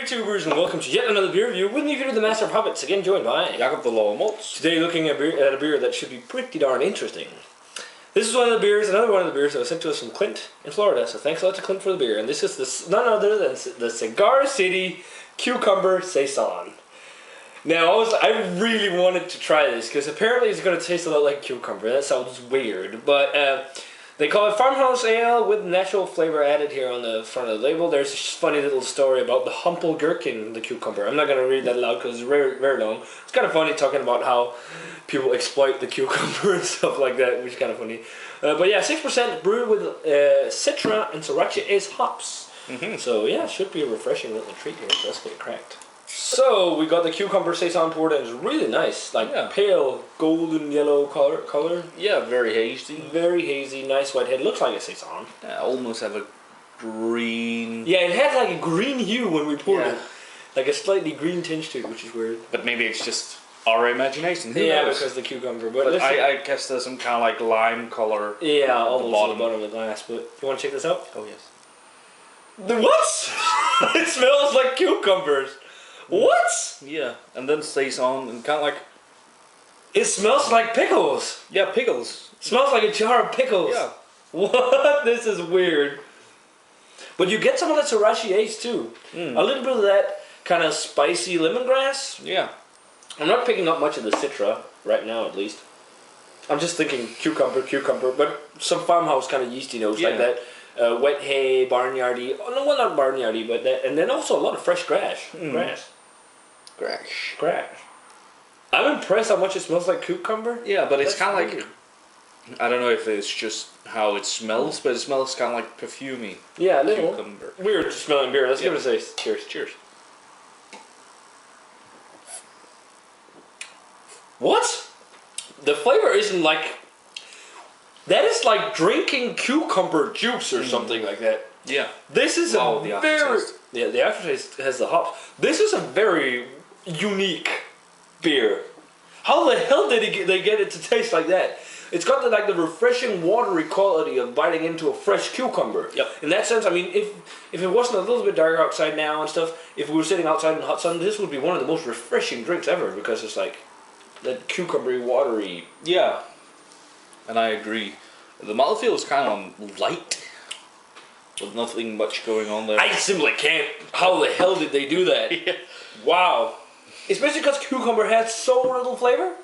YouTubers, and welcome to yet another beer review with me, Peter the Master of Hobbits, again joined by Jacob the Lower Malts. Today looking at a beer that should be pretty darn interesting. This is another one of the beers that was sent to us from Clint in Florida, so thanks a lot to Clint for the beer. And this is none other than the Cigar City Cucumber Saison. Now, I really wanted to try this, because apparently it's going to taste a lot like cucumber. That sounds weird, but they call it Farmhouse Ale with natural flavor added here on the front of the label. There's a funny little story about the humble gherkin, the cucumber. I'm not going to read that aloud because it's very, very long. It's kind of funny talking about how people exploit the cucumber and stuff like that, which is kind of funny. But yeah, 6% brewed with Citra and Sriracha Ace hops. So yeah, it should be a refreshing little treat here. So let's get it cracked. So we got the cucumber Saison poured and it's really nice, pale golden yellow color. Yeah, very hazy. Very hazy, nice white head. Looks like a Saison. Yeah, almost have a green. Yeah, it had like a green hue when we poured it, like a slightly green tinge to it, which is weird. But maybe it's just our imagination. Who knows? Because the cucumber. But I guess there's some kind of like lime color. Yeah, almost at the bottom of the glass. But you want to check this out? Oh yes. The what? It smells like cucumbers. What? Yeah, and then Saison and kind of like... It smells like pickles. Yeah, pickles. It smells like a jar of pickles. Yeah. What? This is weird. But you get some of that Sriracha Ace too. A little bit of that kind of spicy lemongrass. Yeah. I'm not picking up much of the Citra right now, at least. I'm just thinking cucumber, but some farmhouse kind of yeasty notes like that. Wet hay, barnyardy. Oh, no, well, not barnyardy, but that, and then also a lot of fresh grass. Grass. I'm impressed how much it smells like cucumber. Yeah, but it's kind of like, I don't know if it's just how it smells, but it smells kind of like perfumey. Yeah, a little. Cucumber. Weird smelling beer. Let's give it a taste. Cheers. Cheers. What? The flavor isn't like... That is like drinking cucumber juice or something like that. Yeah. This is a the very... aftertaste. Yeah, the aftertaste has the hops. This is a very unique beer. How the hell did they get it to taste like that? It's got the refreshing watery quality of biting into a fresh cucumber. Yep. In that sense, I mean, if it wasn't a little bit darker outside now and stuff, if we were sitting outside in the hot sun, this would be one of the most refreshing drinks ever because it's like that cucumbery, watery. Yeah. And I agree. The mouthfeel is kind of light. With nothing much going on there. I simply can't. How the hell did they do that? Wow. Especially because cucumber has so little flavor.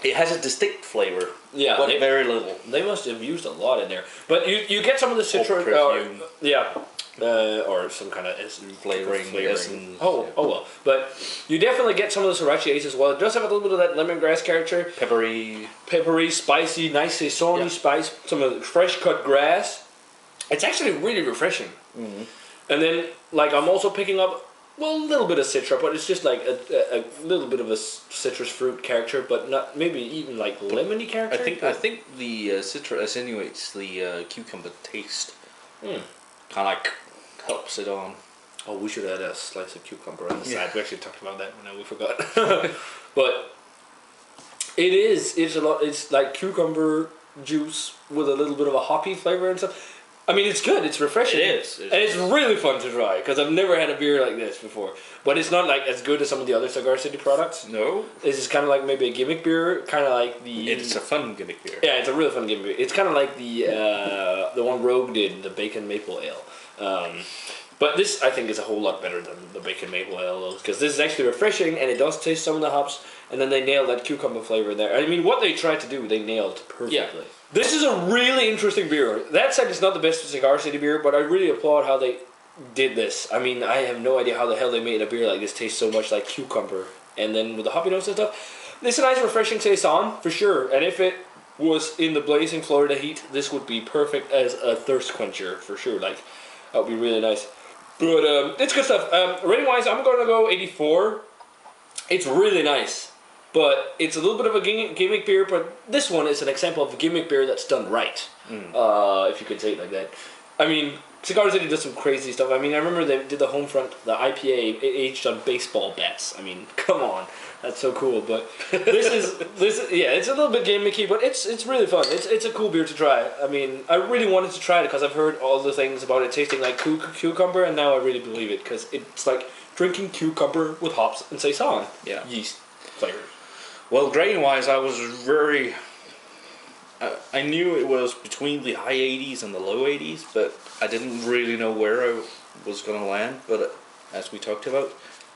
It has a distinct flavor. Yeah. But very little. They must have used a lot in there. But you get some of the citrus. Or some kind of flavoring. Essence. Oh well. But you definitely get some of the Sriracha Ace as well. It does have a little bit of that lemongrass character. Peppery, spicy, nice Saison spice. Some of the fresh cut grass. It's actually really refreshing. And then, I'm also picking up, a little bit of Citra, but it's just like a little bit of a citrus fruit character, but not maybe even like lemony character. I think the Citra attenuates the cucumber taste. Kind of like helps it on. Oh, we should add a slice of cucumber on the side. We actually talked about that, we forgot. But it's a lot. It's like cucumber juice with a little bit of a hoppy flavor and stuff. I mean, it's good. It's refreshing. It is. And it's really fun to try because I've never had a beer like this before. But it's not like as good as some of the other Cigar City products. No. This is kind of like maybe a gimmick beer, kind of like the... It's a fun gimmick beer. Yeah, it's a really fun gimmick beer. It's kind of like the one Rogue did, the Bacon Maple Ale. But this, I think, is a whole lot better than the Bacon Maple Ale, because this is actually refreshing, and it does taste some of the hops, and then they nailed that cucumber flavor there. I mean, what they tried to do, they nailed perfectly. Yeah. This is a really interesting beer. That said, it's not the best Cigar City beer, but I really applaud how they did this. I mean, I have no idea how the hell they made a beer like this taste so much like cucumber, and then with the hoppy notes and stuff. This is a nice, refreshing Saison, for sure, and if it was in the blazing Florida heat, this would be perfect as a thirst quencher, for sure. That would be really nice. But it's good stuff. Rating-wise, I'm going to go 84. It's really nice. But it's a little bit of a gimmick beer, but this one is an example of a gimmick beer that's done right. If you could say it like that. I mean, Cigar City does some crazy stuff. I mean, I remember they did the Homefront, the IPA, aged on baseball bats. I mean, come on, that's so cool. But yeah, it's a little bit gimmicky, but it's really fun. It's a cool beer to try. I mean, I really wanted to try it because I've heard all the things about it tasting like cucumber, and now I really believe it because it's like drinking cucumber with hops and Saison yeast flavors. Well, grain-wise, I was very... I knew it was between the high 80s and the low 80s, but I didn't really know where I was going to land. But as we talked about,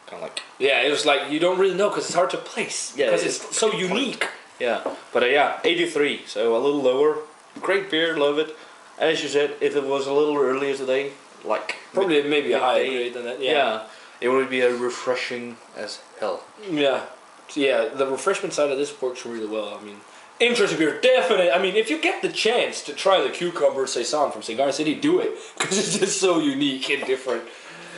kind of like... Yeah, it was like, you don't really know because it's hard to place. Yeah, because it's so unique. Yeah, but 83, so a little lower. Great beer, love it. As you said, if it was a little earlier today, like... Probably maybe a higher grade than that, yeah. It would be a refreshing as hell. Yeah. Yeah, the refreshment side of this works really well. I mean, interesting beer, definitely. I mean, if you get the chance to try the cucumber Saison from Cigar City, do it because it's just so unique and different.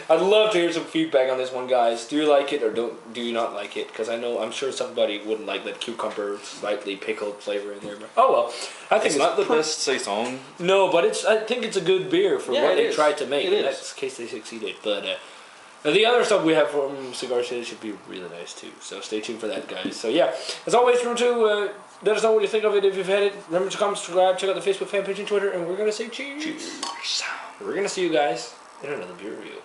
I'd love to hear some feedback on this one, guys. Do you like it or do you not like it? Because I'm sure somebody wouldn't like that cucumber, slightly pickled flavor in there. But oh well, I think it's not the best Saison. No, but I think it's a good beer for what they tried to make. In that case, they succeeded. But the other stuff we have from Cigar City should be really nice too. So stay tuned for that, guys. So yeah, as always, remember to let us know what you think of it if you've had it. Remember to comment, subscribe, check out the Facebook fan page and Twitter, and we're gonna say cheers. Cheers. We're gonna see you guys in another beer review.